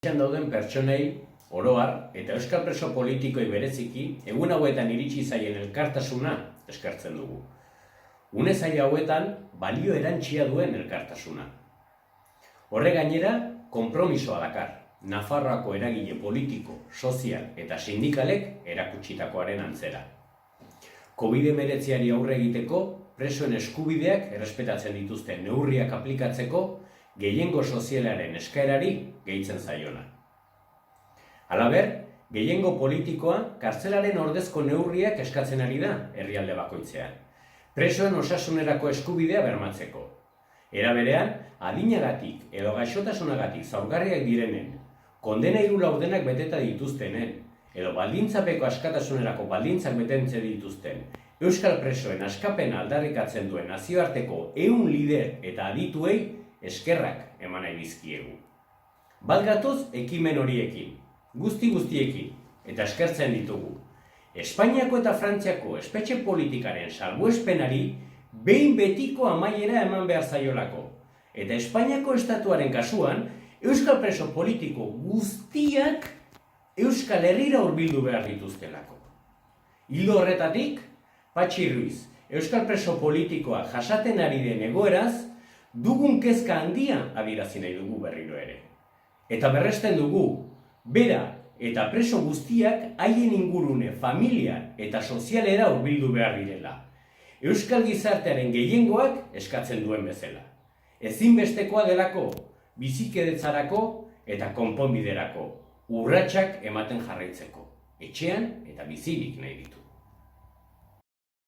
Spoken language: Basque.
Dauden pertsonei, oroar, eta euskal preso politikoi bereziki, egun hauetan iritsi zaien elkartasuna eskertzen dugu. Une zaila hauetan, balio erantsia duen elkartasuna. Horre gainera, konpromisoa dakar, Nafarroako eragile politiko, sozial eta sindikalek erakutsitakoaren antzera. COVID-19 aurre egiteko, presoen eskubideak errespetatzen dituzten neurriak aplikatzeko, gehiengo sozialaren eskaerari gehitzen zaiona. Halaber, gehiengo politikoa kartzelaren ordezko neurriak eskatzen ari da herrialde bakoitzean. Presoen osasunerako eskubidea bermatzeko. Era berean, adinagatik edo gaixotasunagatik zaurgarriak direnen, kondena 3 laurdenak beteta dituztenen, edo baldintzapeko askatasunerako baldintzak betentze dituzten, euskal presoen askapena aldarrikatzen duen nazioarteko 100 lider eta adituei eskerrak eman nahi dizkiegu. Bat gatoz ekimen horiekin, guztiekin, eta eskertzen ditugu. Espainiako eta Frantziako espetxe politikaren salbuespenari behin betiko amaiera eman behar zaiolako. Eta Espainiako estatuaren kasuan, euskal preso politiko guztiak Euskal Herrira hurbildu behar dituztelako. Ildo horretatik, Patxi Ruiz, euskal preso politikoa jasaten ari den egoeraz, dugun kezka handia adierazi nahi dugu berriro ere. Eta berresten dugu, bera eta preso guztiak haien ingurune, familia eta sozialera hurbildu behar direla. Euskal gizartearen gehiengoak eskatzen duen bezala. Ezinbestekoa delako, bizikedetzarako eta konponbiderako, urratsak ematen jarraitzeko, etxean eta bizirik nahi ditu.